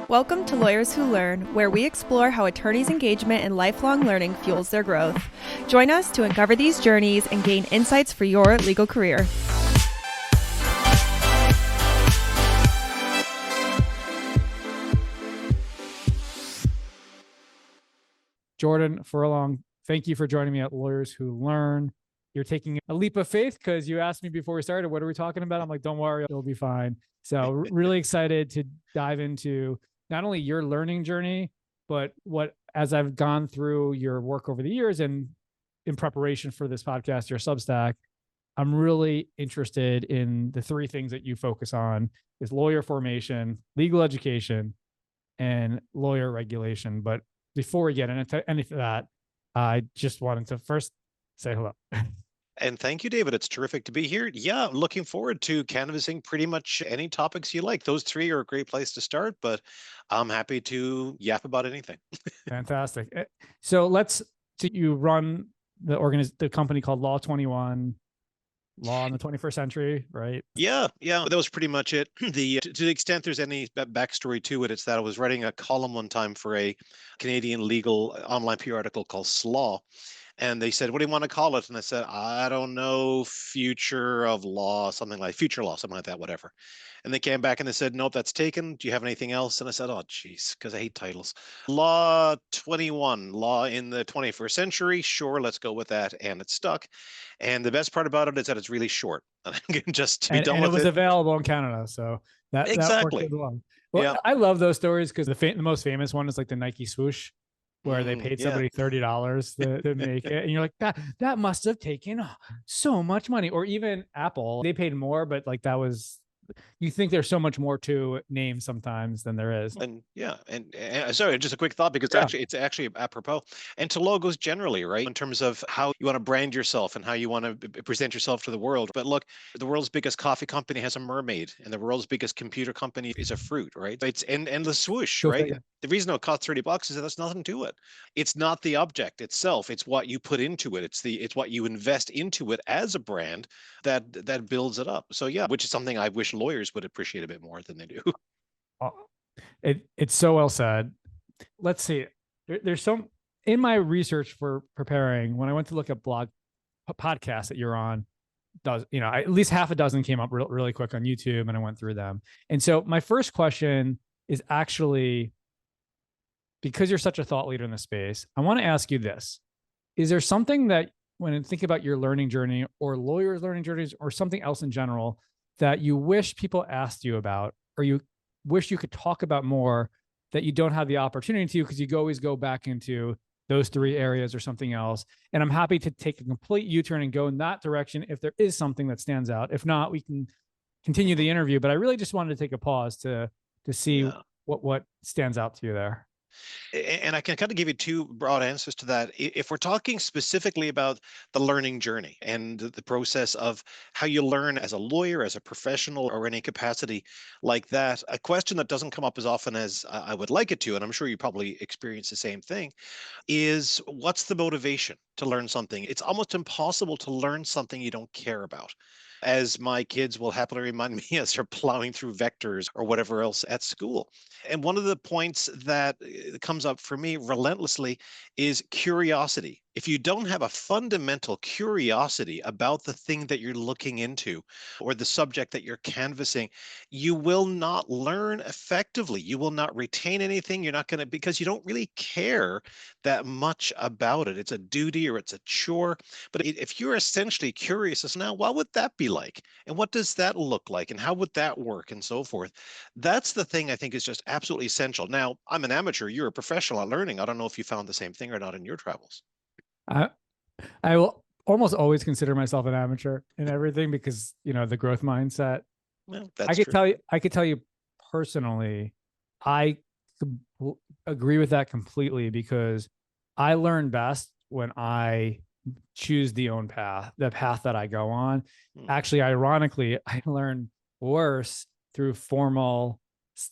Welcome to Lawyers Who Learn, where we explore how attorneys' engagement in lifelong learning fuels their growth. Join us to uncover these journeys and gain insights for your legal career. Jordan Furlong, thank you for joining me at Lawyers Who Learn. You're taking a leap of faith because you asked me before we started, what are we talking about? I'm like, don't worry, it'll be fine. So really excited to dive into not only your learning journey, but as I've gone through your work over the years and in preparation for this podcast, your Substack, I'm really interested in the three things that you focus on is lawyer formation, legal education, and lawyer regulation. But before we get into any of that, I just wanted to first say hello. And thank you, David. It's terrific to be here. Yeah, looking forward to canvassing pretty much any topics you like. Those three are a great place to start, but I'm happy to yap about anything. Fantastic. So you run the company called Law 21, Law in the 21st Century, right? Yeah, that was pretty much it. To the extent there's any backstory to it, it's that I was writing a column one time for a Canadian legal online PR article called Slaw. And they said, what do you want to call it? And I said, I don't know, future of law, something like future law, something like that, whatever. And they came back and they said, nope, that's taken. Do you have anything else? And I said, oh, geez, because I hate titles. Law 21, law in the 21st century. Sure, let's go with that. And it stuck. And the best part about it is that it's really short. Just to be done with it. And it was available in Canada. So exactly. That worked well. Yeah. I love those stories because the most famous one is like the Nike swoosh, where they paid somebody $30 to make it. And you're like, that must have taken so much money. Or even Apple, they paid more, but like you think there's so much more to name sometimes than there is. And sorry, just a quick thought, because it's actually apropos. And to logos generally, right? In terms of how you want to brand yourself and how you want to present yourself to the world. But look, the world's biggest coffee company has a mermaid, and the world's biggest computer company is a fruit, right? It's endless swoosh, right? The reason it costs $30 is that there's nothing to it. It's not the object itself. It's what you put into it. It's what you invest into it as a brand that builds it up. So yeah, which is something I wish lawyers would appreciate a bit more than they do. It's so well said. Let's see. There's some in my research for preparing, when I went to look at blog podcasts that you're on, at least half a dozen came up really quick on YouTube, and I went through them. And so my first question is actually, because you're such a thought leader in the space, I want to ask you this. Is there something that, when you think about your learning journey or lawyers' learning journeys or something else in general, that you wish people asked you about, or you wish you could talk about more, that you don't have the opportunity to because you always go back into those three areas or something else? And I'm happy to take a complete U-turn and go in that direction if there is something that stands out. If not, we can continue the interview. But I really just wanted to take a pause to see what stands out to you there. And I can kind of give you two broad answers to that. If we're talking specifically about the learning journey and the process of how you learn as a lawyer, as a professional, or any capacity like that, a question that doesn't come up as often as I would like it to, and I'm sure you probably experience the same thing, is what's the motivation to learn something? It's almost impossible to learn something you don't care about, as my kids will happily remind me as they're plowing through vectors or whatever else at school. And one of the points that comes up for me relentlessly is curiosity. If you don't have a fundamental curiosity about the thing that you're looking into or the subject that you're canvassing, you will not learn effectively. You will not retain anything. You're not going to, because you don't really care that much about it. It's a duty or it's a chore. But if you're essentially curious as now, what would that be like? And what does that look like? And how would that work? And so forth. That's the thing I think is just absolutely essential. Now, I'm an amateur. You're a professional at learning. I don't know if you found the same thing or not in your travels. I will almost always consider myself an amateur in everything because, the growth mindset. Well, that's true. I could tell you personally, I agree with that completely, because I learn best when I choose the path that I go on. Actually, ironically, I learn worse through formal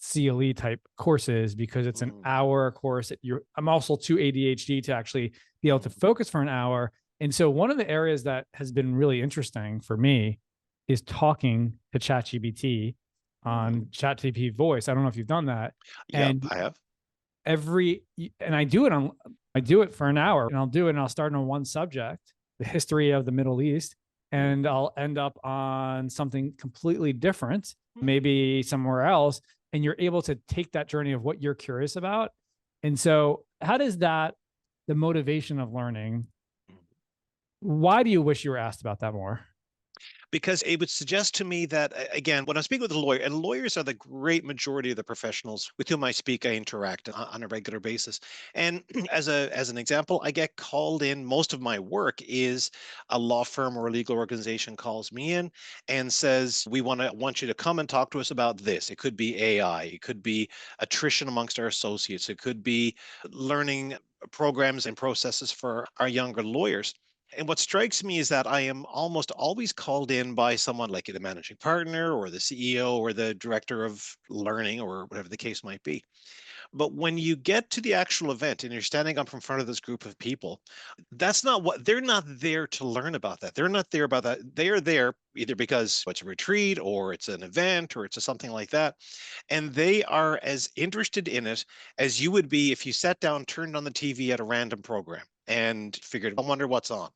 CLE type courses because it's an hour course. I'm also too ADHD to actually be able to focus for an hour. And so one of the areas that has been really interesting for me is talking to ChatGPT on ChatGPT voice. I don't know if you've done that. Yep, And I have. I do it for an hour, and I'll do it and I'll start on one subject, the history of the Middle East, and I'll end up on something completely different, maybe somewhere else. And you're able to take that journey of what you're curious about. And so how does that, the motivation of learning, why do you wish you were asked about that more? Because it would suggest to me that, again, when I'm speaking with a lawyer, and lawyers are the great majority of the professionals with whom I speak, I interact on a regular basis. And as an example, I get called in. Most of my work is a law firm or a legal organization calls me in and says, we want you to come and talk to us about this. It could be AI, it could be attrition amongst our associates, it could be learning programs and processes for our younger lawyers. And what strikes me is that I am almost always called in by someone like the managing partner or the CEO or the director of learning or whatever the case might be. But when you get to the actual event and you're standing up in front of this group of people, that's not what they're not there to learn about that. They're not there about that. They are there either because it's a retreat or it's an event or it's something like that. And they are as interested in it as you would be if you sat down, turned on the TV at a random program and figured, I wonder what's on,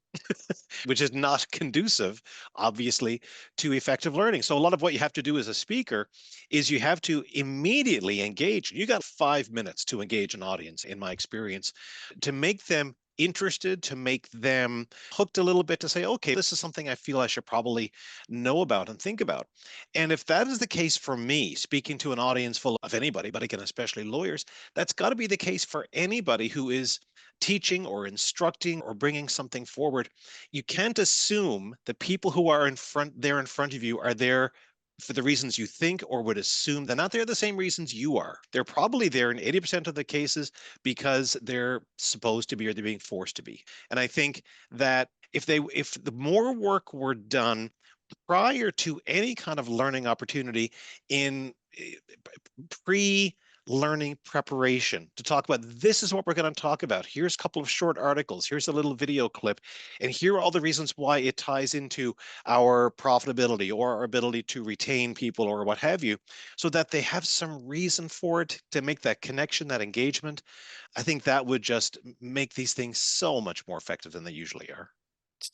which is not conducive, obviously, to effective learning. So a lot of what you have to do as a speaker is you have to immediately engage. You got 5 minutes to engage an audience, in my experience, to make them interested, to make them hooked a little bit, to say, okay, this is something I feel I should probably know about and think about. And if that is the case for me, speaking to an audience full of anybody, but again, especially lawyers, that's got to be the case for anybody who is teaching or instructing or bringing something forward. You can't assume the people who are in front of you are there for the reasons you think or would assume. They're not there the same reasons you are. They're probably there in 80% of the cases because they're supposed to be or they're being forced to be. And I think that if the more work were done prior to any kind of learning opportunity in pre learning preparation, to talk about, this is what we're going to talk about. Here's a couple of short articles. Here's a little video clip. And here are all the reasons why it ties into our profitability or our ability to retain people or what have you, so that they have some reason for it, to make that connection, that engagement. I think that would just make these things so much more effective than they usually are.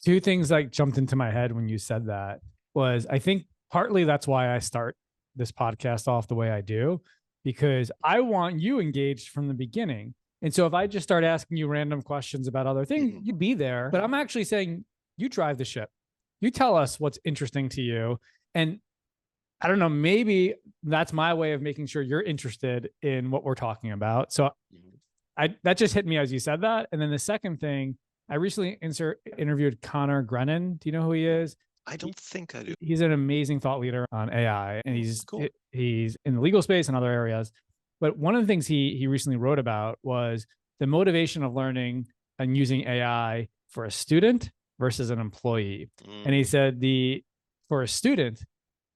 Two things like jumped into my head when you said that was, I think partly that's why I start this podcast off the way I do, because I want you engaged from the beginning. And so if I just start asking you random questions about other things, you'd be there. But I'm actually saying, you drive the ship. You tell us what's interesting to you. And I don't know, maybe that's my way of making sure you're interested in what we're talking about. So that just hit me as you said that. And then the second thing, I recently interviewed Connor Grennan. Do you know who he is? I don't think I do. He's an amazing thought leader on AI, and he's Cool. he's in the legal space and other areas. But one of the things he recently wrote about was the motivation of learning and using AI for a student versus an employee. And he said for a student,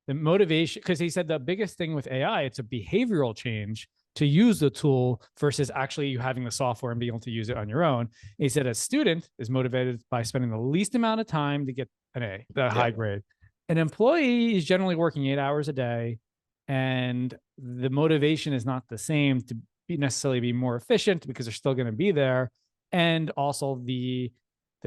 the motivation, because he said the biggest thing with AI, it's a behavioral change to use the tool versus actually you having the software and being able to use it on your own. And he said a student is motivated by spending the least amount of time to get an A, the high grade. An employee is generally working 8 hours a day, and the motivation is not the same to necessarily be more efficient because they're still going to be there. And also the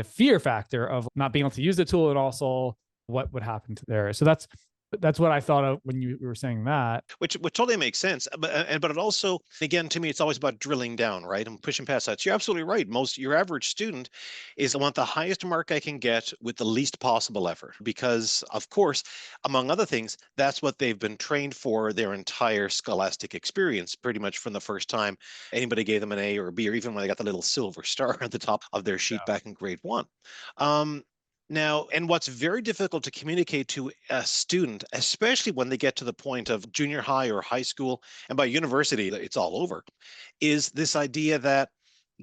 fear factor of not being able to use the tool, and also what would happen to there. So that's what I thought of when you were saying that. Which totally makes sense. But it also, again, to me, it's always about drilling down, right? And pushing past that. So you're absolutely right. Your average student is, I want the highest mark I can get with the least possible effort, because of course, among other things, that's what they've been trained for their entire scholastic experience, pretty much from the first time anybody gave them an A or a B, or even when they got the little silver star at the top of their sheet back in grade 1. Now, and what's very difficult to communicate to a student, especially when they get to the point of junior high or high school, and by university, it's all over, is this idea that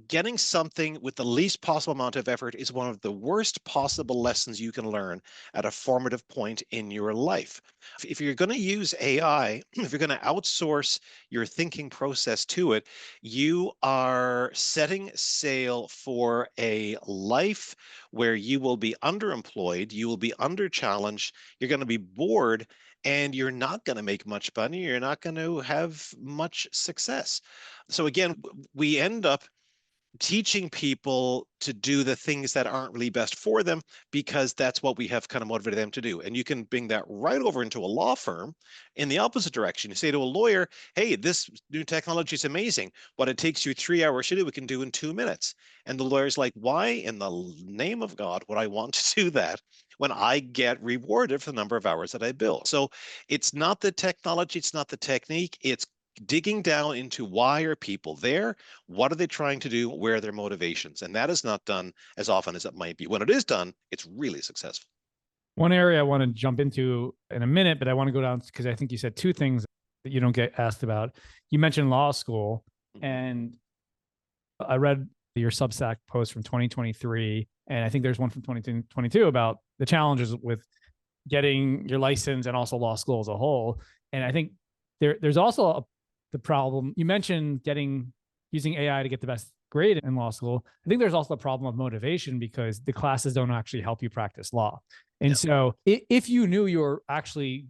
getting something with the least possible amount of effort is one of the worst possible lessons you can learn at a formative point in your life. If you're going to use AI, if you're going to outsource your thinking process to it, you are setting sail for a life where you will be underemployed, you will be under challenged, you're going to be bored, and you're not going to make much money. You're not going to have much success. So again, we end up teaching people to do the things that aren't really best for them because that's what we have kind of motivated them to do. And you can bring that right over into a law firm in the opposite direction. You say to a lawyer, hey, this new technology is amazing. What it takes you 3 hours to do, we can do in 2 minutes. And the lawyer's like, why in the name of God would I want to do that when I get rewarded for the number of hours that I bill? So it's not the technology, it's not the technique, it's digging down into why are people there, what are they trying to do, where are their motivations, and that is not done as often as it might be. When it is done, it's really successful. One area I want to jump into in a minute, but I want to go down because I think you said two things that you don't get asked about. You mentioned law school, and I read your Substack post from 2023, and I think there's one from 2022 about the challenges with getting your license and also law school as a whole. And I think there's also the problem you mentioned, using AI to get the best grade in law school. I think there's also the problem of motivation because the classes don't actually help you practice law. And so if you knew it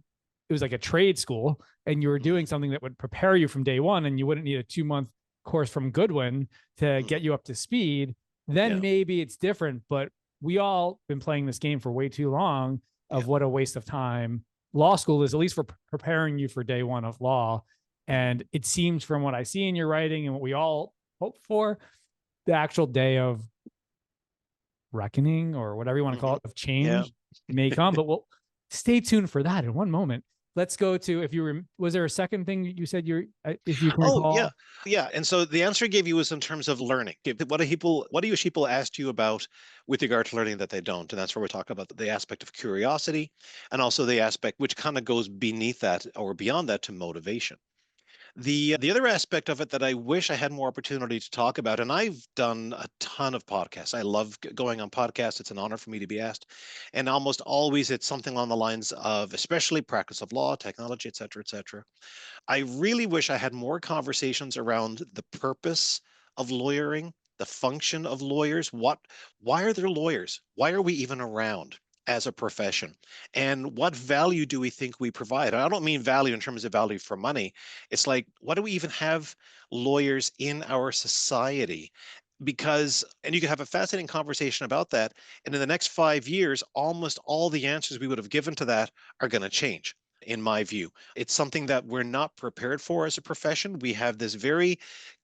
was like a trade school and you were doing something that would prepare you from day one and you wouldn't need a 2-month course from Goodwin to get you up to speed, then maybe it's different. But we all been playing this game for way too long of what a waste of time law school is, at least for preparing you for day one of law. And it seems from what I see in your writing and what we all hope for, the actual day of reckoning or whatever you want to call it, of change may come, but we'll stay tuned for that in one moment. Let's go to, was there a second thing you said if you can recall? Yeah. And so the answer I gave you was in terms of learning. What do people ask you about with regard to learning that they don't? And that's where we talk about the aspect of curiosity and also the aspect which kind of goes beneath that or beyond that to motivation. The other aspect of it that I wish I had more opportunity to talk about, and I've done a ton of podcasts. I love going on podcasts. It's an honor for me to be asked. And almost always it's something along the lines of, especially practice of law, technology, et cetera, et cetera. I really wish I had more conversations around the purpose of lawyering, the function of lawyers. Why are there lawyers? Why are we even around as a profession? And what value do we think we provide? And I don't mean value in terms of value for money. It's like, why do we even have lawyers in our society? Because, and you can have a fascinating conversation about that. And in the next 5 years, almost all the answers we would have given to that are going to change. In my view, it's something that we're not prepared for as a profession. We have this very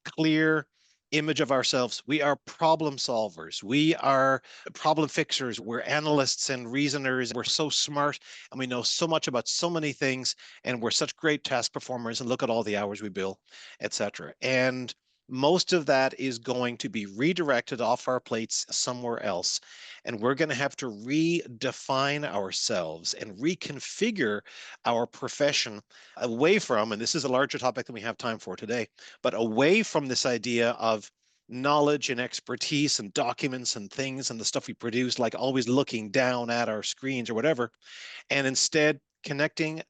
clear image of ourselves. We are problem solvers. We are problem fixers. We're analysts and reasoners. We're so smart and we know so much about so many things. And we're such great task performers. And look at all the hours we bill, et cetera. And most of that is going to be redirected off our plates somewhere else. And we're going to have to redefine ourselves and reconfigure our profession away from, and this is a larger topic than we have time for today, but away from this idea of knowledge and expertise and documents and things and the stuff we produce, like always looking down at our screens or whatever, and instead connecting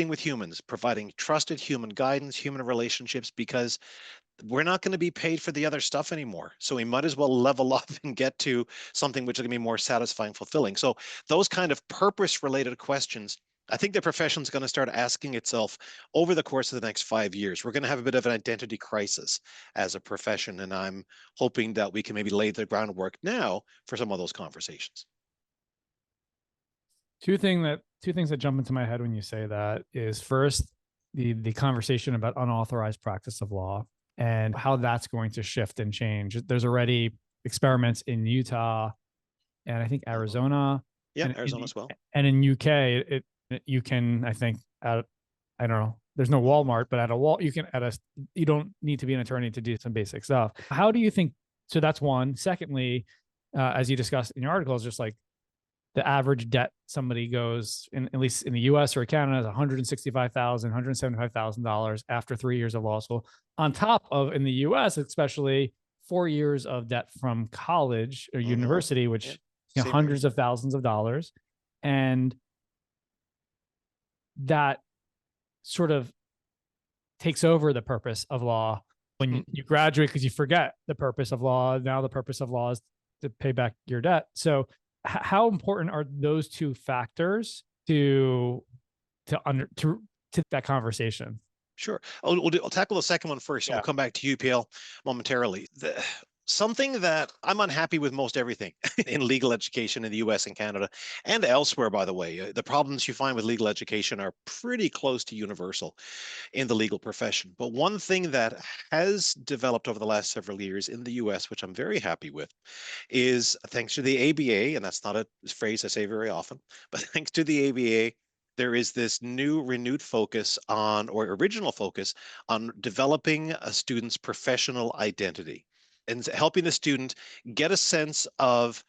with humans, providing trusted human guidance, human relationships, because we're not going to be paid for the other stuff anymore. So we might as well level up and get to something which is going to be more satisfying, fulfilling. So those kind of purpose related questions, I think the profession is going to start asking itself over the course of the next 5 years. We're going to have a bit of an identity crisis as a profession. And I'm hoping that we can maybe lay the groundwork now for some of those conversations. Two things that jump into my head when you say that is, first, the conversation about unauthorized practice of law and how that's going to shift and change. There's already experiments in Utah and I think Arizona. Yeah, Arizona as well. And in UK, you can, I think, I don't know, there's no Walmart, but you don't need to be an attorney to do some basic stuff. How do you think? So that's one. Secondly, as you discussed in your article, is just like the average debt somebody goes in, at least in the US or Canada, is $165,000, $175,000 after 3 years of law school. On top of, in the US, especially, 4 years of debt from college or university, which hundreds of thousands of dollars. And that sort of takes over the purpose of law when you graduate, because you forget the purpose of law. Now the purpose of law is to pay back your debt. So how important are those two factors to to that conversation? Sure. I'll tackle the second one first, and Yeah. we'll come back to you, PL, momentarily. Something that I'm unhappy with most everything in legal education in the US and Canada and elsewhere, by the way. The problems you find with legal education are pretty close to universal in the legal profession. But one thing that has developed over the last several years in the US, which I'm very happy with, is thanks to the ABA, and that's not a phrase I say very often, but thanks to the ABA, there is this new renewed focus on, or original focus on, developing a student's professional identity and helping the student get a sense of,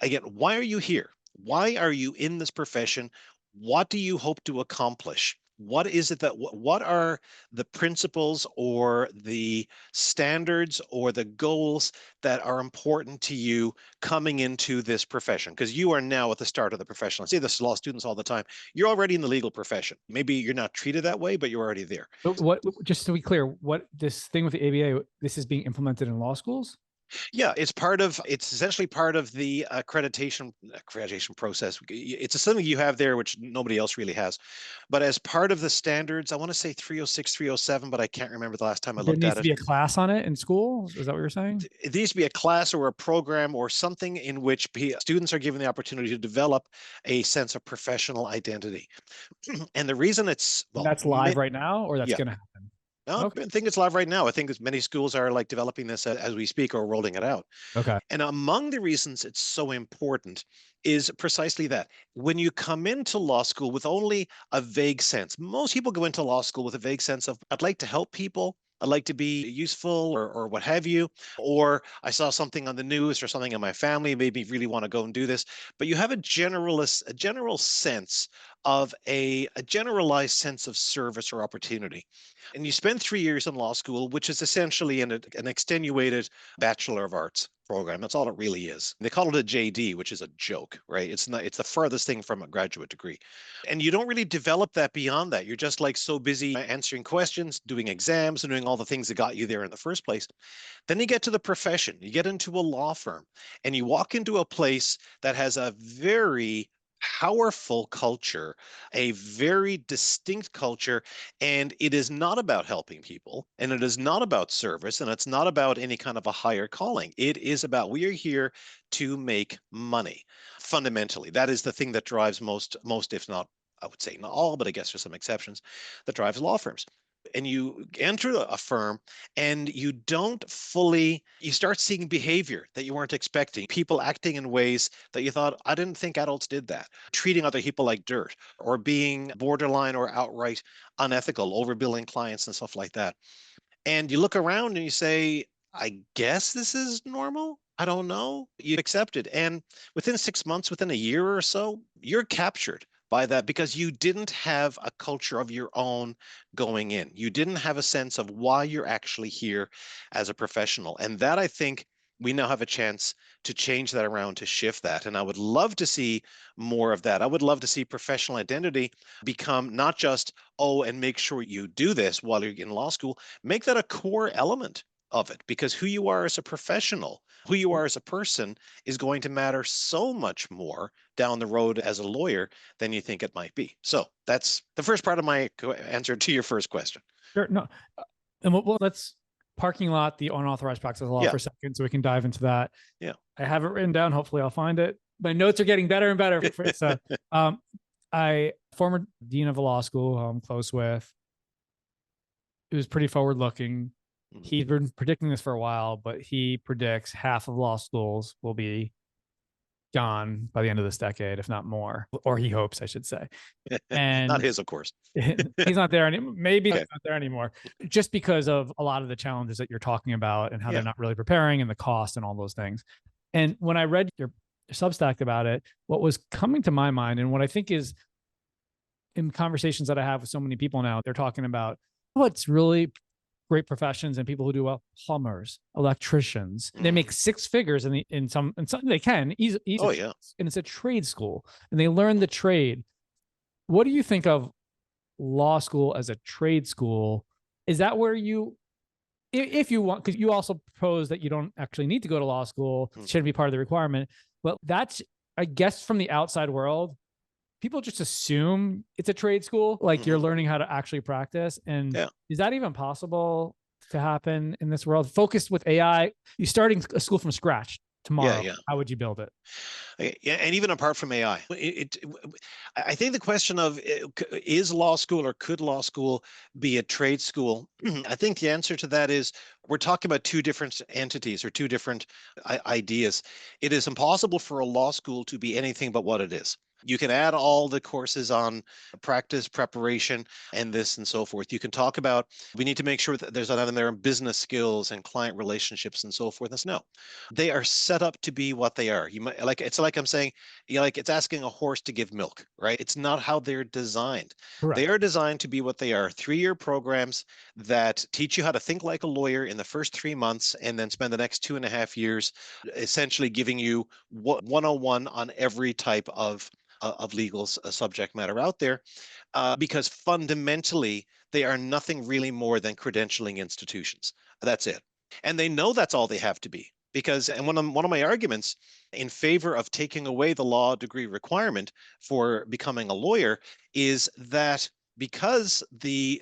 again, why are you here? Why are you in this profession? What do you hope to accomplish? What is it that, what are the principles or the standards or the goals that are important to you coming into this profession? Because you are now at the start of the profession. I say this to law students all the time. You're already in the legal profession. Maybe you're not treated that way, but you're already there. But what, just to be clear, what this thing with the ABA, this is being implemented in law schools? Yeah, it's essentially part of the accreditation process. It's something you have there, which nobody else really has. But as part of the standards, I want to say 306, 307, but I can't remember the last time I There looked needs at to it. be a class on it in school. Is that what you're saying? It needs to be a class or a program or something in which students are given the opportunity to develop a sense of professional identity. And the reason it's, And well, that's live right now, or that's yeah. going to happen? No, Okay. I think it's live right now. I think as many schools are like developing this as we speak or rolling it out. Okay. And among the reasons it's so important is precisely that. When you come into law school with only a vague sense, most people go into law school with a vague sense of, I'd like to help people. I'd like to be useful or what have you. Or I saw something on the news or something in my family, made me really want to go and do this. But you have a general sense of a generalized sense of service or opportunity. And you spend 3 years in law school, which is essentially an extenuated Bachelor of Arts program. That's all it really is. They call it a JD, which is a joke, right? It's not, it's the furthest thing from a graduate degree. And you don't really develop that beyond that. You're just like so busy answering questions, doing exams, and doing all the things that got you there in the first place. Then you get to the profession, you get into a law firm, and you walk into a place that has a very powerful culture, a very distinct culture, and it is not about helping people, and it is not about service, and it's not about any kind of a higher calling. It is about, we are here to make money. Fundamentally, that is the thing that drives most, if not, I would say not all, but I guess there's some exceptions, that drives law firms. And you enter a firm and you start seeing behavior that you weren't expecting, people acting in ways that you thought, I didn't think adults did that, treating other people like dirt, or being borderline or outright unethical, overbilling clients and stuff like that. And you look around and you say, I guess this is normal. I don't know. You accept it. And within 6 months, within a year or so, you're captured by that because you didn't have a culture of your own going in. You didn't have a sense of why you're actually here as a professional. And that, I think, we now have a chance to change that around, to shift that. And I would love to see more of that. I would love to see professional identity become not just, oh, and make sure you do this while you're in law school, make that a core element of it, because who you are as a professional, who you are as a person is going to matter so much more down the road as a lawyer than you think it might be. So that's the first part of my answer to your first question. Sure. No. And let's parking lot, the unauthorized practice of law for a second, so we can dive into that. Yeah. I have it written down. Hopefully I'll find it. My notes are getting better and better. So, former dean of a law school who I'm close with, it was pretty forward looking. He's been predicting this for a while, but he predicts half of law schools will be gone by the end of this decade, if not more, or he hopes, I should say. And not his, of course. He's not there anymore. Maybe okay. Not there anymore, just because of a lot of the challenges that you're talking about and how they're not really preparing and the cost and all those things. And when I read your Substack about it, what was coming to my mind, and what I think is in conversations that I have with so many people now, they're talking about what's really great professions and people who do well: plumbers, electricians. They make six figures in some they can easily. Oh yeah. And it's a trade school and they learn the trade. What do you think of law school as a trade school? Is that where you, if you want, because you also propose that you don't actually need to go to law school, it shouldn't be part of the requirement, but that's, I guess, from the outside world, people just assume it's a trade school, like you're Mhm. learning how to actually practice. And Yeah. is that even possible to happen in this world? Focused with AI, you starting a school from scratch Yeah, tomorrow. yeah. How would you build it? Yeah, and even apart from AI, I think the question of is law school or could law school be a trade school? I think the answer to that is we're talking about two different entities or two different ideas. It is impossible for a law school to be anything but what it is. You can add all the courses on practice, preparation, and this and so forth. You can talk about we need to make sure that there's another there in business skills and client relationships and so forth. That's no, they are set up to be what they are. You might like it's like I'm saying, like it's asking a horse to give milk, right? It's not how they're designed. They Correct. are designed to be what they are. 3-year programs that teach you how to think like a lawyer in the first 3 months and then spend the next 2.5 years essentially giving you 101 on every type of legal subject matter out there, because fundamentally they are nothing really more than credentialing institutions. That's it. And they know that's all they have to be. Because, and one of my arguments in favor of taking away the law degree requirement for becoming a lawyer is that because the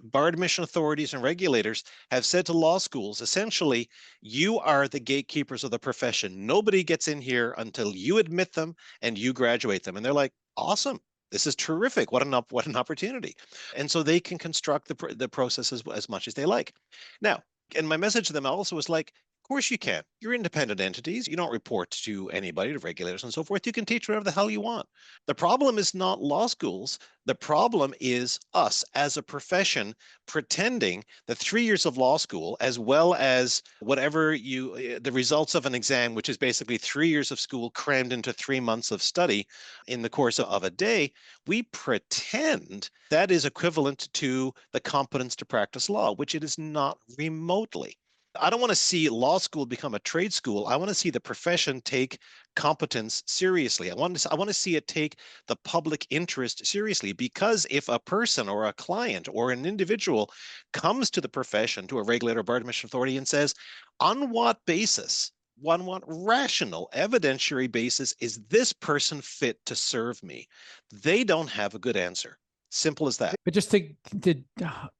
bar admission authorities and regulators have said to law schools, essentially, you are the gatekeepers of the profession. Nobody gets in here until you admit them and you graduate them. And they're like, awesome. This is terrific. What an opportunity. And so they can construct the process as much as they like. Now, and my message to them also is like, of course you can. You're independent entities. You don't report to anybody, to regulators and so forth. You can teach whatever the hell you want. The problem is not law schools. The problem is us as a profession pretending that 3 years of law school, as well as whatever the results of an exam, which is basically 3 years of school crammed into 3 months of study in the course of a day, we pretend that is equivalent to the competence to practice law, which it is not remotely. I don't want to see law school become a trade school. I want to see the profession take competence seriously. I want to see it take the public interest seriously, because if a person or a client or an individual comes to the profession, to a regulator or bar admission authority and says, on what basis, on what rational evidentiary basis is this person fit to serve me? They don't have a good answer. Simple as that. But just to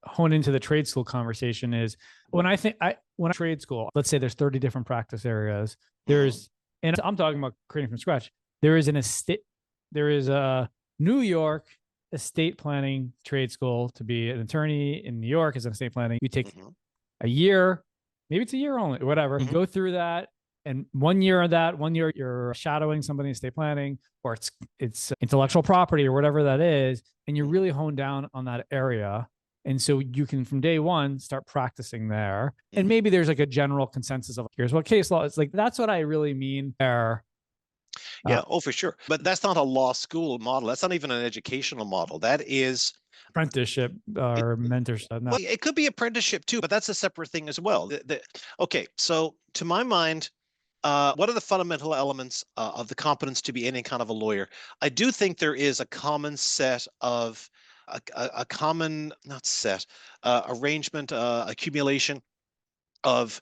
hone into the trade school conversation is when I trade school, let's say there's 30 different practice areas. There's, and I'm talking about creating from scratch. There is a New York estate planning trade school. To be an attorney in New York as an estate planning, you take a year, maybe it's a year only, whatever. You go through that, and 1 year of that, 1 year you're shadowing somebody in estate planning, or it's intellectual property or whatever that is, and you're really honed down on that area. And so you can from day one start practicing there. And maybe there's like a general consensus of here's what case law is. Like that's what I really mean there. Yeah, oh, for sure. But that's not a law school model. That's not even an educational model. That is apprenticeship or mentorship. No. well, it could be apprenticeship too, but that's a separate thing as well. Okay, so to my mind, what are the fundamental elements of the competence to be any kind of a lawyer? I do think there is a common set of a common, not set, arrangement, accumulation of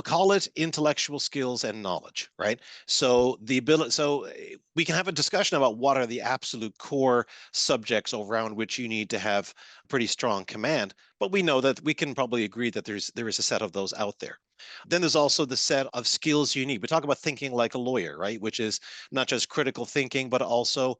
call it intellectual skills and knowledge, right? So the ability, so we can have a discussion about what are the absolute core subjects around which you need to have pretty strong command, but we know that we can probably agree that there is a set of those out there. Then there's also the set of skills you need. We talk about thinking like a lawyer, right? Which is not just critical thinking, but also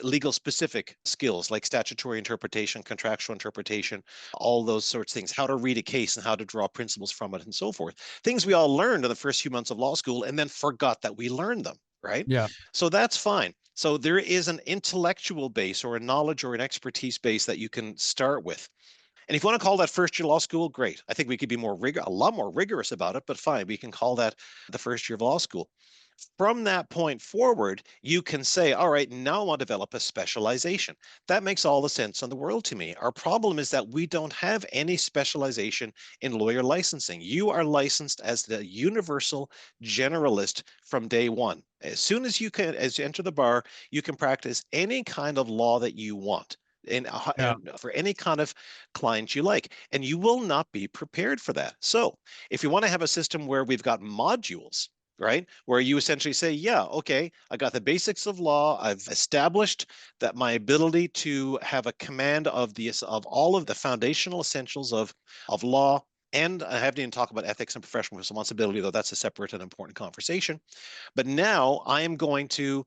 legal specific skills like statutory interpretation, contractual interpretation, all those sorts of things, how to read a case and how to draw principles from it and so forth. Things we all learned in the first few months of law school and then forgot that we learned them, right? Yeah. So that's fine. So there is an intellectual base or a knowledge or an expertise base that you can start with. And if you want to call that first year law school, great. I think we could be a lot more rigorous about it, but fine, we can call that the first year of law school. From that point forward, you can say, all right, now I want to develop a specialization. That makes all the sense in the world to me. Our problem is that we don't have any specialization in lawyer licensing. You are licensed as the universal generalist from day one. As soon as you enter the bar, you can practice any kind of law that you want. And for any kind of client you like, and you will not be prepared for that. So if you want to have a system where we've got modules, right? Where you essentially say, yeah, okay, I got the basics of law. I've established that my ability to have a command of all of the foundational essentials of law. And I haven't even talked about ethics and professional responsibility, though that's a separate and important conversation. But now I am going to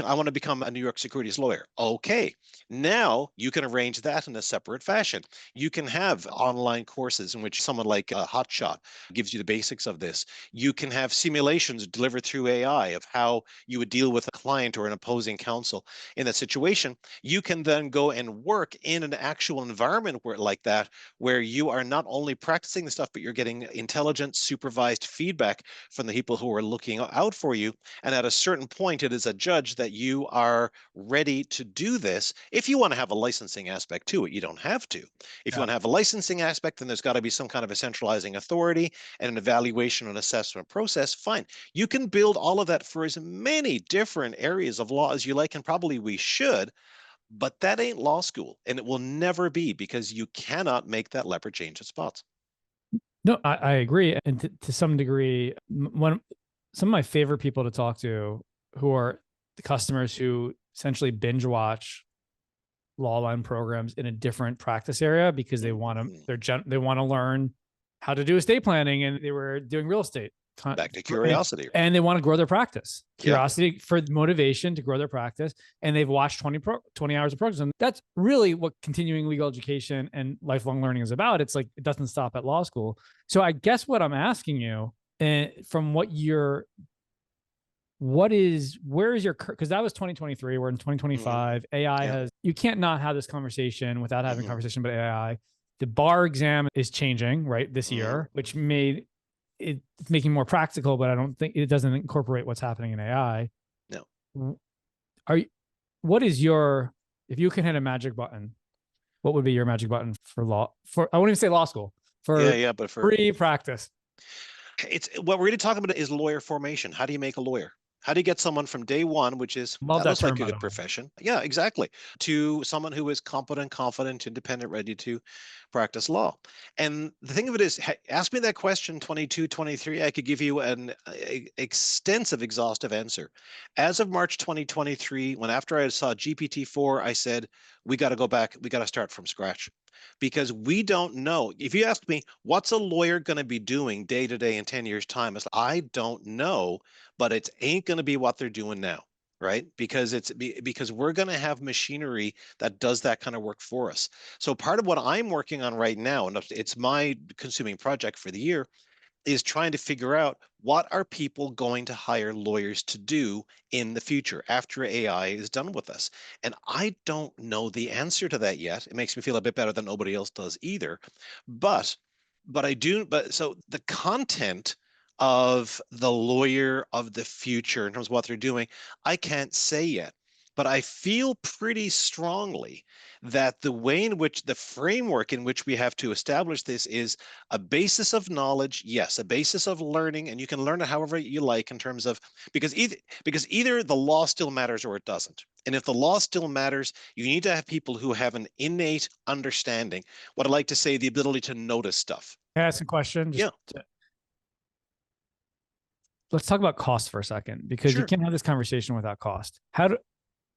I want to become a New York securities lawyer. Okay. Now you can arrange that in a separate fashion. You can have online courses in which someone like Hotshot gives you the basics of this. You can have simulations delivered through AI of how you would deal with a client or an opposing counsel in that situation. You can then go and work in an actual environment like that, where you are not only practicing the stuff, but you're getting intelligent, supervised feedback from the people who are looking out for you. And at a certain point, it is a judge that you are ready to do this. If you want to have a licensing aspect to it, you don't have to. If you want to have a licensing aspect, then there's got to be some kind of a centralizing authority and an evaluation and assessment process. Fine. You can build all of that for as many different areas of law as you like, and probably we should, but that ain't law school, and it will never be, because you cannot make that leopard change its spots. No, I agree. And to some degree, some of my favorite people to talk to who are the customers who essentially binge watch Lawline programs in a different practice area because they want to learn how to do estate planning, and they were doing real estate. Back to curiosity. And they want to grow their practice. Curiosity for motivation to grow their practice. And they've watched 20 hours of programs. And that's really what continuing legal education and lifelong learning is about. It's like, it doesn't stop at law school. So I guess what I'm asking you, from where is your, because that was 2023, we're in 2025. AI you can't not have this conversation without having a conversation about AI. The bar exam is changing, right, this year, which made it's making more practical, but I don't think it doesn't incorporate what's happening in AI. No. What is your, if you can hit a magic button, what would be your magic button for law, I wouldn't even say law school, but for free practice? It's what we're really talking about is lawyer formation. How do you make a lawyer? How do you get someone from day one, which is that looks like a good profession? Yeah, exactly. To someone who is competent, confident, independent, ready to practice law. And the thing of it is, ask me that question 22, 23, I could give you an extensive, exhaustive answer. As of March 2023, after I saw GPT-4, I said, we got to go back. We got to start from scratch, because we don't know. If you ask me, what's a lawyer going to be doing day to day in 10 years' time? I don't know, but it ain't going to be what they're doing now, right? Because we're going to have machinery that does that kind of work for us. So part of what I'm working on right now, and it's my consuming project for the year, is trying to figure out, what are people going to hire lawyers to do in the future after AI is done with us? And I don't know the answer to that yet. It makes me feel a bit better than nobody else does either. But so the content of the lawyer of the future in terms of what they're doing, I can't say yet. But I feel pretty strongly that the way in which the framework in which we have to establish this is a basis of knowledge, yes, a basis of learning, and you can learn it however you like in terms of, because either the law still matters or it doesn't. And if the law still matters, you need to have people who have an innate understanding, what I like to say, the ability to notice stuff. Can I ask a question? Let's talk about cost for a second, because you can't have this conversation without cost.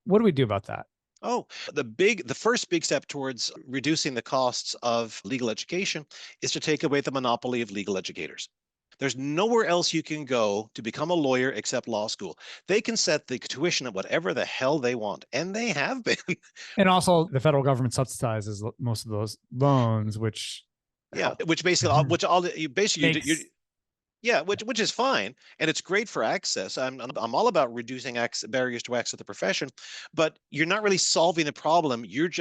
What do we do about that? Oh, the first big step towards reducing the costs of legal education is to take away the monopoly of legal educators. There's nowhere else you can go to become a lawyer except law school. They can set the tuition at whatever the hell they want, and they have been. And also, the federal government subsidizes most of those loans, which which is fine, and it's great for access. I'm all about reducing barriers to access to the profession, but you're not really solving the problem. You're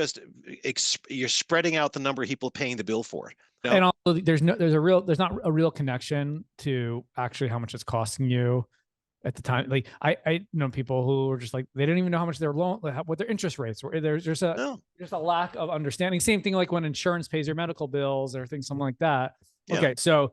spreading out the number of people paying the bill for it. You know? And also, there's not a real connection to actually how much it's costing you at the time. Like I know people who are just like, they didn't even know how much their loan, what their interest rates were. There's just a lack of understanding. Same thing like when insurance pays your medical bills or things, something like that. Yeah. Okay, so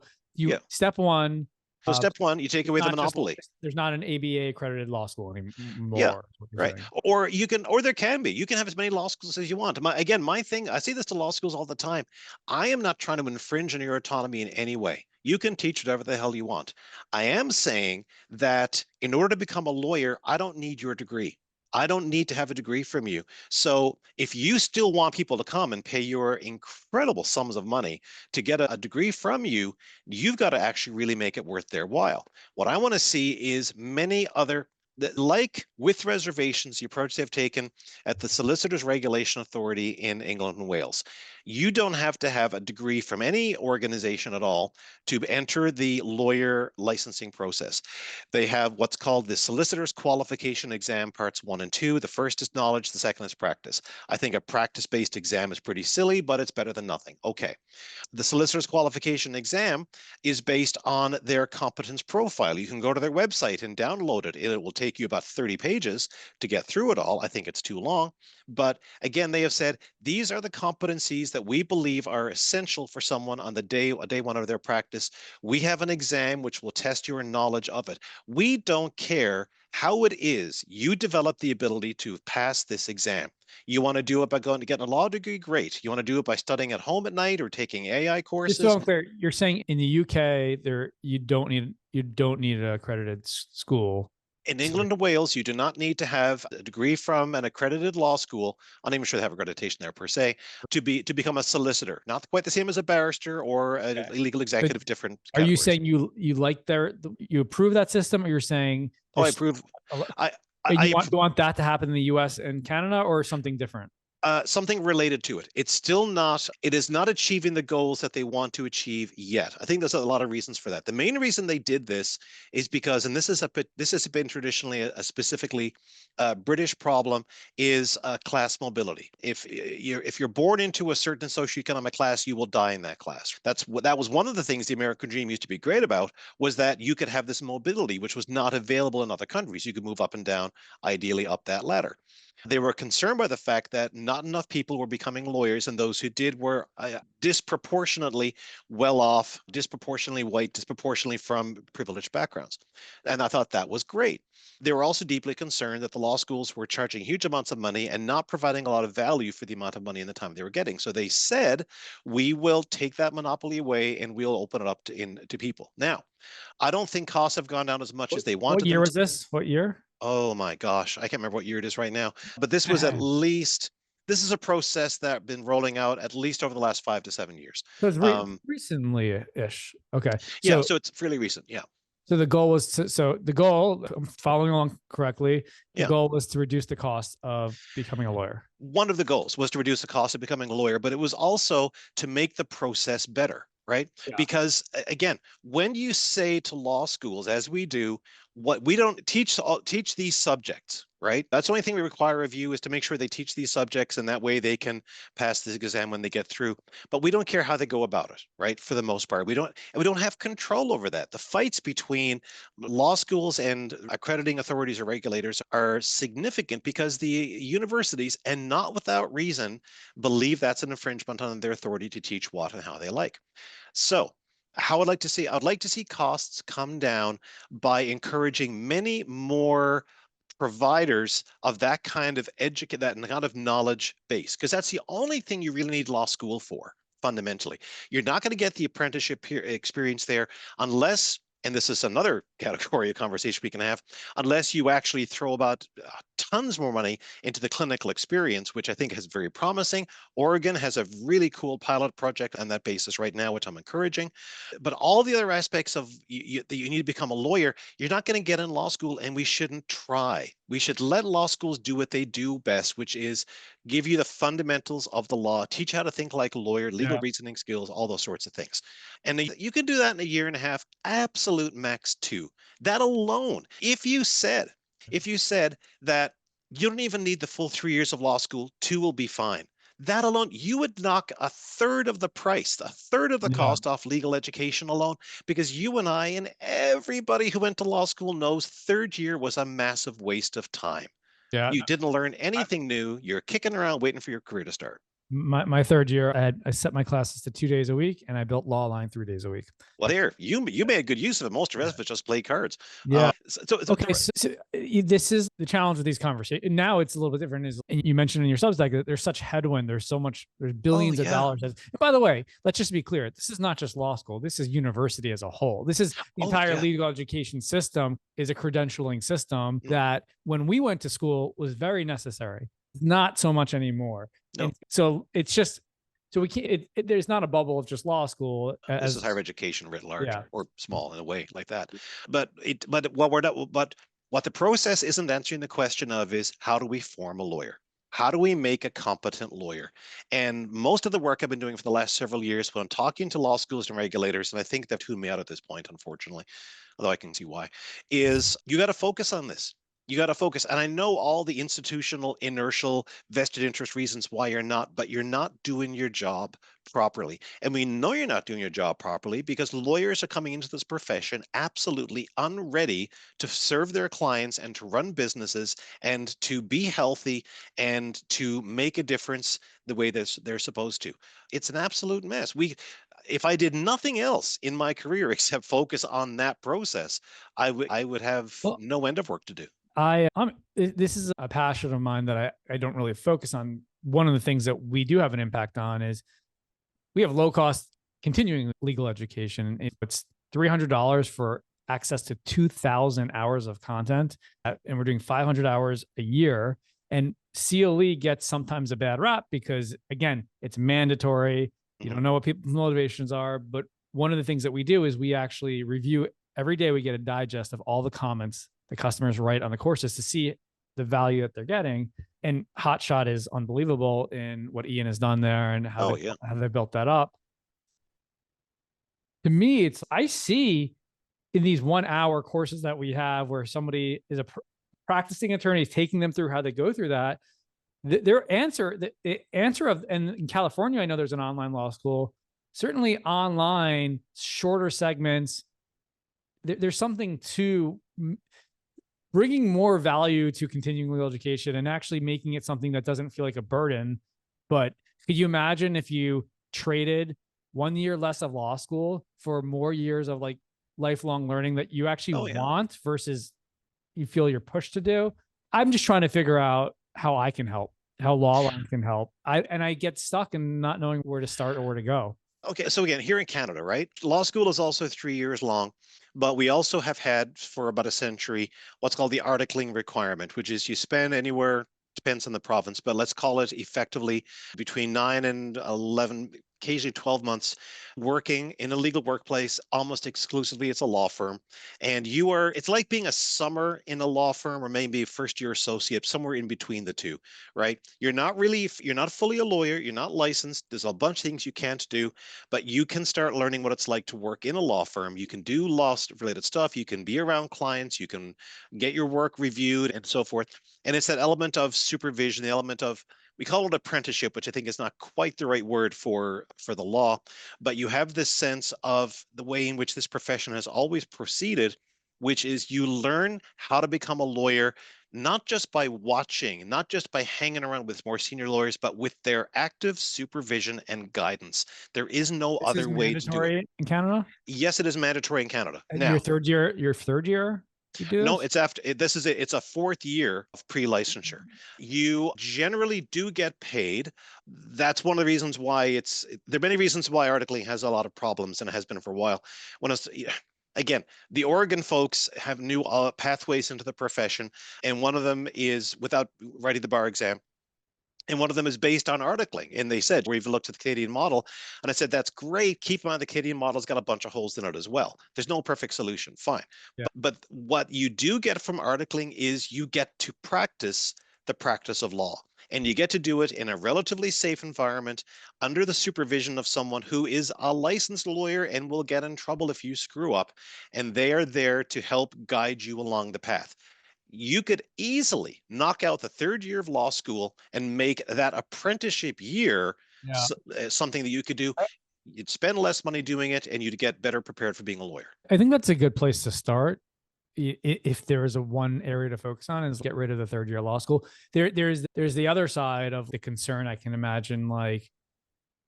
step one. So step one, you take away the monopoly. There's not an ABA accredited law school anymore. Yeah, right. Saying. Or there can be. You can have as many law schools as you want. My thing, I say this to law schools all the time. I am not trying to infringe on your autonomy in any way. You can teach whatever the hell you want. I am saying that in order to become a lawyer, I don't need your degree. I don't need to have a degree from you. So if you still want people to come and pay your incredible sums of money to get a degree from you, you've got to actually really make it worth their while. What I want to see is many other, like with reservations, the approach they've taken at the Solicitors Regulation Authority in England and Wales. You don't have to have a degree from any organization at all to enter the lawyer licensing process. They have what's called the Solicitor's Qualification Exam Parts 1 and 2. The first is knowledge, the second is practice. I think a practice-based exam is pretty silly, but it's better than nothing. Okay. The solicitor's qualification exam is based on their competence profile. You can go to their website and download it. It will take you about 30 pages to get through it all. I think it's too long. But again, they have said these are the competencies that we believe are essential for someone on the day one of their practice. We have an exam which will test your knowledge of it. We don't care how it is you develop the ability to pass this exam. You want to do it by going to getting a law degree? Great. You want to do it by studying at home at night or taking AI Just so courses? I'm clear, you're saying in the UK you don't need an accredited school. In England and Wales, you do not need to have a degree from an accredited law school. I'm not even sure they have accreditation there per se to become a solicitor. Not quite the same as a barrister or a legal executive. Different Are you categories. saying you like you approve that system, or you're saying I approve. you want that to happen in the US and Canada, or something different? Something related to it. It's still not, it is not achieving the goals that they want to achieve yet. I think there's a lot of reasons for that. The main reason they did this is because, and this has been traditionally a specifically British problem, is class mobility. If you're born into a certain socioeconomic class, you will die in that class. That was one of the things the American dream used to be great about, was that you could have this mobility, which was not available in other countries. You could move up and down, ideally up that ladder. They were concerned by the fact that not enough people were becoming lawyers, and those who did were disproportionately well off, disproportionately white, disproportionately from privileged backgrounds. And I thought that was great. They were also deeply concerned that the law schools were charging huge amounts of money and not providing a lot of value for the amount of money and the time they were getting. So they said, we will take that monopoly away and we'll open it up to people. Now, I don't think costs have gone down as much as they wanted. What year was this? What year? Oh my gosh, I can't remember what year it is right now, but this was at least, this is a process that been rolling out at least over the last 5 to 7 years. So it's recently-ish. Okay. Yeah, so it's fairly recent. Yeah. So the goal was the goal, I'm following along correctly, the goal was to reduce the cost of becoming a lawyer. One of the goals was to reduce the cost of becoming a lawyer, but it was also to make the process better. Right? Yeah. Because again, when you say to law schools, as we do, what we don't teach these subjects, right? That's the only thing we require of you, is to make sure they teach these subjects, and that way they can pass this exam when they get through. But we don't care how they go about it, right? For the most part, we don't have control over that. The fights between law schools and accrediting authorities or regulators are significant because the universities, and not without reason, believe that's an infringement on their authority to teach what and how they like. So I'd like to see costs come down by encouraging many more providers of that kind of that kind of knowledge base, because that's the only thing you really need law school for. Fundamentally, you're not going to get the apprenticeship experience there unless, and this is another category of conversation we can have, unless you actually throw about tons more money into the clinical experience, which I think is very promising. Oregon has a really cool pilot project on that basis right now, which I'm encouraging. But all the other aspects of that you need to become a lawyer, you're not going to get in law school, and we shouldn't try. We should let law schools do what they do best, which is give you the fundamentals of the law, teach how to think like a lawyer, legal reasoning skills, all those sorts of things. And you can do that in a year and a half, absolute max 2. That alone, if you said that you don't even need the full 3 years of law school, 2 will be fine. That alone, you would knock a third of the price, a third of the cost off legal education alone, because you and I and everybody who went to law school knows third year was a massive waste of time. Yeah. You didn't learn anything new. You're kicking around waiting for your career to start. My third year, I set my classes to 2 days a week, and I built Lawline 3 days a week. Well, there, you made good use of it. Most of us just play cards. Yeah. Okay. So this is the challenge with these conversations. Now it's a little bit different. Is you mentioned in your Substack that there's such headwind. There's billions of dollars. And by the way, let's just be clear. This is not just law school. This is university as a whole. This is the entire legal education system is a credentialing system that when we went to school was very necessary. Not so much anymore. No. And so it's just, so we can't, there's not a bubble of just law school. This is higher education writ large, or small in a way like that. But what the process isn't answering the question of is, how do we form a lawyer? How do we make a competent lawyer? And most of the work I've been doing for the last several years when I'm talking to law schools and regulators, and I think they've tuned me out at this point, unfortunately, although I can see why, is you got to focus on this. You got to focus. And I know all the institutional, inertial, vested interest reasons why you're not, but you're not doing your job properly. And we know you're not doing your job properly because lawyers are coming into this profession absolutely unready to serve their clients and to run businesses and to be healthy and to make a difference the way they're supposed to. It's an absolute mess. If I did nothing else in my career except focus on that process, I would have no end of work to do. This is a passion of mine that I don't really focus on. One of the things that we do have an impact on is we have low cost continuing legal education. It's $300 for access to 2,000 hours of content. And we're doing 500 hours a year. And CLE gets sometimes a bad rap because, again, it's mandatory. You don't know what people's motivations are. But one of the things that we do is we actually review every day. We get a digest of all the comments the customers write on the courses to see the value that they're getting. And Hotshot is unbelievable in what Ian has done there and how they built that up. To me, I see in these 1 hour courses that we have where somebody is a practicing attorney taking them through how they go through that, the answer of, and in California, I know there's an online law school, certainly online, shorter segments. There's something to bringing more value to continuing legal education and actually making it something that doesn't feel like a burden. But could you imagine if you traded 1 year less of law school for more years of like lifelong learning that you actually want versus you feel you're pushed to do? I'm just trying to figure out how I can help, how Lawline can help. I get stuck in not knowing where to start or where to go. Okay, so again, here in Canada, right? Law school is also 3 years long, but we also have had for about a century what's called the articling requirement, which is you spend anywhere, depends on the province, but let's call it effectively between 9 and 11, occasionally 12 months working in a legal workplace. Almost exclusively it's a law firm, and it's like being a summer in a law firm or maybe a first year associate, somewhere in between the two, right? You're not fully a lawyer, you're not licensed, there's a bunch of things you can't do, but you can start learning what it's like to work in a law firm. You can do law related stuff, you can be around clients, you can get your work reviewed and so forth. And it's that element of supervision, the element of, we call it apprenticeship, which I think is not quite the right word for the law, but you have this sense of the way in which this profession has always proceeded, which is you learn how to become a lawyer, not just by watching, not just by hanging around with more senior lawyers, but with their active supervision and guidance. There is no other way to do it. In Canada? Yes, it is mandatory in Canada. Now, your third year? No, it's after this is it. It's a 4th year of pre-licensure. You generally do get paid. That's one of the reasons why there are many reasons why articling has a lot of problems and it has been for a while. Again, the Oregon folks have new pathways into the profession, and one of them is without writing the bar exam. And one of them is based on articling. And they said, we've looked at the Canadian model. And I said, that's great. Keep in mind the Canadian model's got a bunch of holes in it as well. There's no perfect solution. Fine. Yeah. But what you do get from articling is you get to practice the practice of law. And you get to do it in a relatively safe environment under the supervision of someone who is a licensed lawyer and will get in trouble if you screw up. And they are there to help guide you along the path. You could easily knock out the 3rd year of law school and make that apprenticeship year something that you could do. You'd spend less money doing it and you'd get better prepared for being a lawyer. I think that's a good place to start. if there is a one area to focus on, is get rid of the third year law school. There's the other side of the concern. I can imagine, like,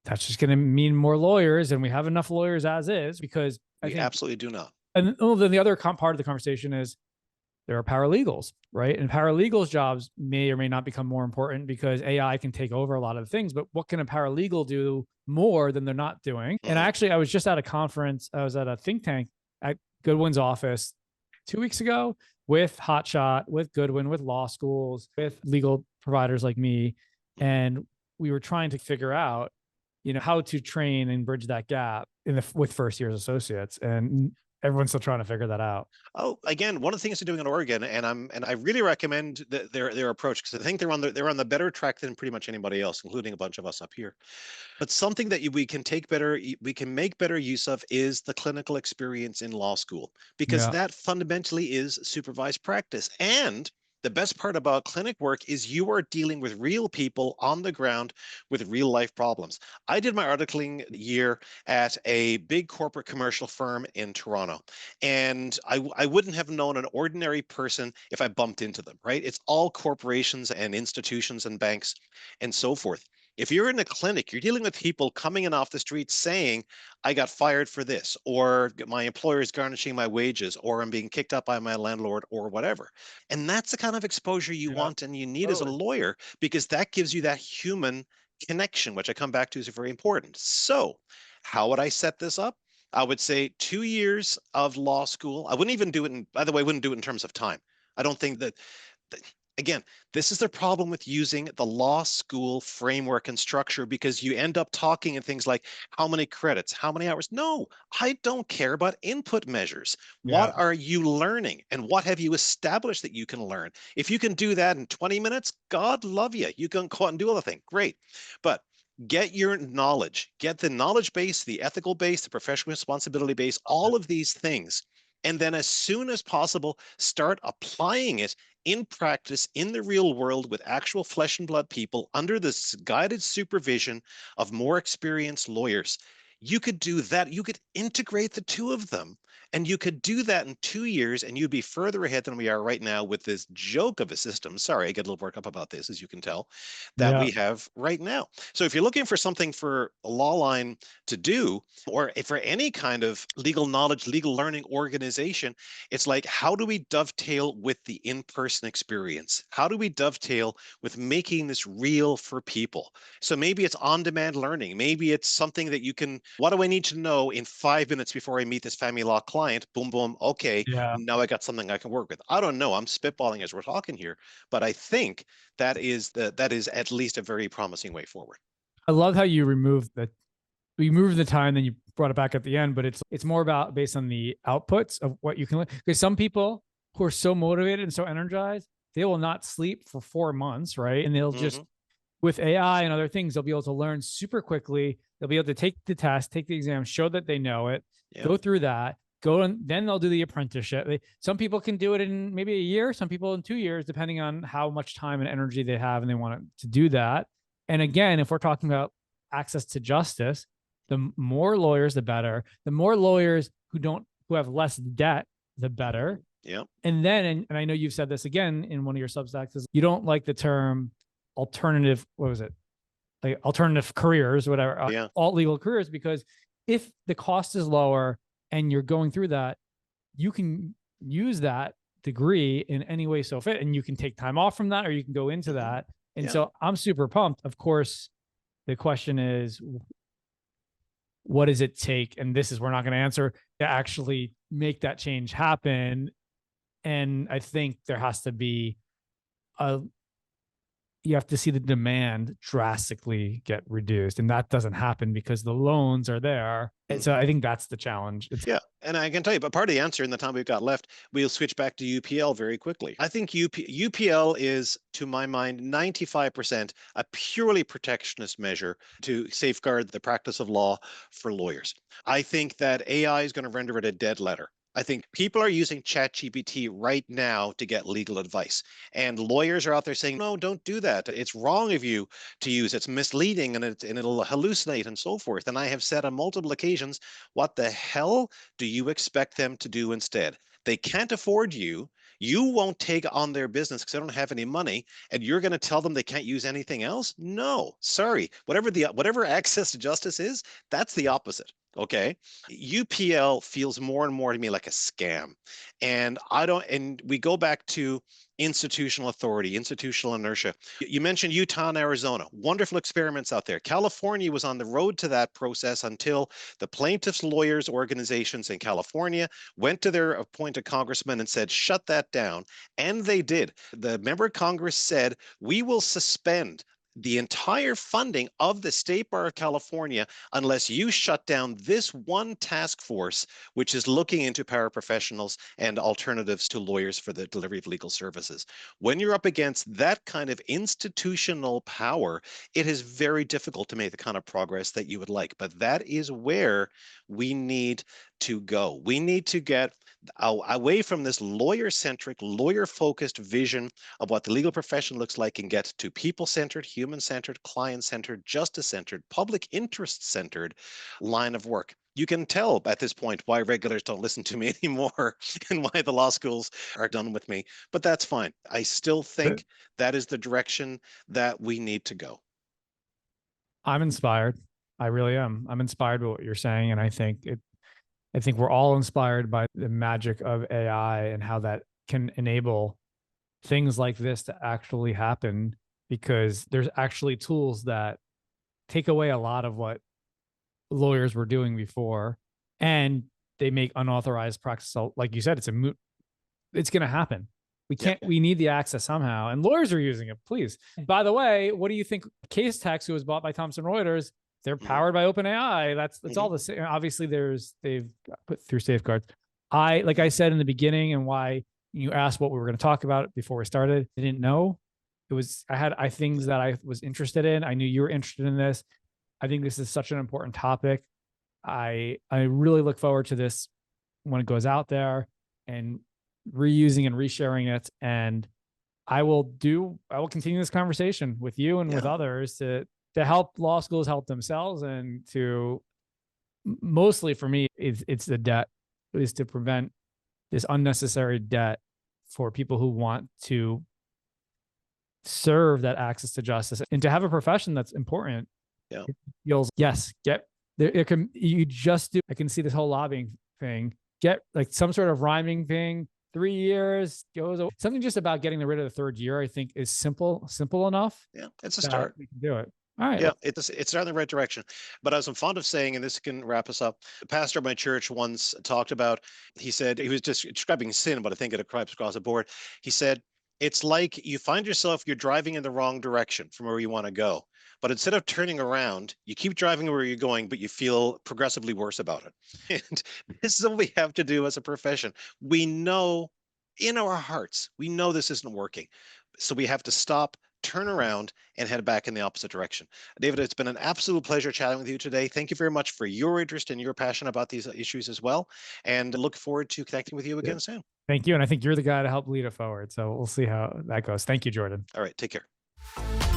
that's just going to mean more lawyers, and we have enough lawyers as is, because I We think, absolutely do not. and then the other part of the conversation is there are paralegals, right? And paralegals jobs may or may not become more important because AI can take over a lot of the things, but what can a paralegal do more than they're not doing? And I was just at a conference. I was at a think tank at Goodwin's office 2 weeks ago with Hotshot, with Goodwin, with law schools, with legal providers like me. And we were trying to figure out, how to train and bridge that gap with first year's associates. And everyone's still trying to figure that out. Oh, again, one of the things they're doing in Oregon, and I really recommend their approach, because I think they're on the better track than pretty much anybody else, including a bunch of us up here. But something that we can make better use of is the clinical experience in law school, because Yeah. that fundamentally is supervised practice. And the best part about clinic work is you are dealing with real people on the ground with real life problems. I did my articling year at a big corporate commercial firm in Toronto, and I wouldn't have known an ordinary person if I bumped into them, right? It's all corporations and institutions and banks and so forth. If you're in a clinic, you're dealing with people coming in off the street saying, I got fired for this, or my employer is garnishing my wages, or I'm being kicked out by my landlord, or whatever. And that's the kind of exposure you Yeah. want and you need as a Totally. lawyer, because that gives you that human connection, which I come back to is very important. So, how would I set this up? I would say 2 years of law school. I wouldn't even do it by the way, I wouldn't do it in terms of time. I don't think that, again, this is the problem with using the law school framework and structure, because you end up talking in things like how many credits, how many hours. No, I don't care about input measures. Yeah. What are you learning, and what have you established that you can learn? If you can do that in 20 minutes, God love you. You can go out and do other things. Great. But get your knowledge, get the knowledge base, the ethical base, the professional responsibility base, all of these things. And then as soon as possible, start applying it in practice in the real world with actual flesh and blood people under the guided supervision of more experienced lawyers. You could do that. You could integrate the two of them, and you could do that in 2 years, and you'd be further ahead than we are right now with this joke of a system. Sorry, I get a little worked up about this, as you can tell, that Yeah. we have right now. So if you're looking for something for a Lawline to do, or for any kind of legal knowledge, legal learning organization, it's like, how do we dovetail with the in-person experience? How do we dovetail with making this real for people? So maybe it's on-demand learning. Maybe it's something that you can, what do I need to know in 5 minutes before I meet this family law client? Boom, boom. Okay, Yeah. now I got something I can work with. I don't know. I'm spitballing as we're talking here, but I think that is at least a very promising way forward. I love how you removed the time, then you brought it back at the end, but it's more about based on the outputs of what you can learn. Because some people who are so motivated and so energized, they will not sleep for 4 months, right? And they'll just, with AI and other things, they'll be able to learn super quickly. They'll be able to take the test, take the exam, show that they know it, go through that, and then they'll do the apprenticeship. Some people can do it in maybe a year, some people in 2 years, depending on how much time and energy they have and they want to do that. And again, if we're talking about access to justice, the more lawyers, the better. The more lawyers who have less debt, the better. Yeah. And then, and I know you've said this again in one of your Substacks, is you don't like the term alternative, what was it? Like alternative careers, whatever, Yeah. alt legal careers, because if the cost is lower and you're going through that, you can use that degree in any way so fit, and you can take time off from that, or you can go into that. And so I'm super pumped. Of course, the question is, what does it take? And this is, we're not going to answer, to actually make that change happen. And I think there has to be you have to see the demand drastically get reduced. And that doesn't happen because the loans are there. And so I think that's the challenge. Yeah. And I can tell you, but part of the answer in the time we've got left, we'll switch back to UPL very quickly. I think UPL is, to my mind, 95% a purely protectionist measure to safeguard the practice of law for lawyers. I think that AI is going to render it a dead letter. I think people are using ChatGPT right now to get legal advice. And lawyers are out there saying, no, don't do that. It's wrong of you to use. It's misleading, and it'll hallucinate and so forth. And I have said on multiple occasions, what the hell do you expect them to do instead? They can't afford you. You won't take on their business because they don't have any money, and you're going to tell them they can't use anything else? No, sorry. Whatever access to justice is, that's the opposite. Okay. UPL feels more and more to me like a scam. And we go back to institutional authority, institutional inertia. You mentioned Utah and Arizona, wonderful experiments out there. California was on the road to that process until the plaintiffs' lawyers organizations in California went to their appointed congressman and said, shut that down. And they did. The member of Congress said, we will suspend the entire funding of the State Bar of California unless you shut down this one task force, which is looking into paraprofessionals and alternatives to lawyers for the delivery of legal services. When you're up against that kind of institutional power, it is very difficult to make the kind of progress that you would like. But that is where we need to go. We need to get away from this lawyer-centric, lawyer-focused vision of what the legal profession looks like and get to people-centered, human-centered, client-centered, justice-centered, public interest-centered line of work. You can tell at this point why regulars don't listen to me anymore and why the law schools are done with me, but that's fine. I still think that is the direction that we need to go. I'm inspired. I really am. I'm inspired by what you're saying. And I think we're all inspired by the magic of AI and how that can enable things like this to actually happen, because there's actually tools that take away a lot of what lawyers were doing before, and they make unauthorized practice. Like you said, it's going to happen. We need the access somehow, and lawyers are using it. Please. By the way, what do you think? Case Text, who was bought by Thomson Reuters, they're powered by OpenAI. That's all the same. Obviously, they've put through safeguards. Like I said in the beginning, and why you asked what we were going to talk about before we started, I didn't know. I had things that I was interested in. I knew you were interested in this. I think this is such an important topic. I really look forward to this when it goes out there and reusing and resharing it. And I will continue this conversation with you and with others to help law schools help themselves, and to mostly for me, it's the debt, is to prevent this unnecessary debt for people who want to serve that access to justice and to have a profession that's important. Yeah. It feels, yes, get there. I can see this whole lobbying thing, get like some sort of rhyming thing, 3 years goes away. Something just about getting rid of the third year, I think is simple enough. Yeah. It's a start. We can do it. All right. Yeah, it's starting in the right direction. But as I'm fond of saying, and this can wrap us up, the pastor of my church once talked about, he said, he was just describing sin, but I think it applies across the board. He said, it's like you find yourself, you're driving in the wrong direction from where you want to go. But instead of turning around, you keep driving where you're going, but you feel progressively worse about it. And this is what we have to do as a profession. We know in our hearts, we know this isn't working. So we have to stop, turn around, and head back in the opposite direction. David, it's been an absolute pleasure chatting with you today. Thank you very much for your interest and your passion about these issues as well. And look forward to connecting with you again soon. Thank you. And I think you're the guy to help lead it forward. So we'll see how that goes. Thank you, Jordan. All right. Take care.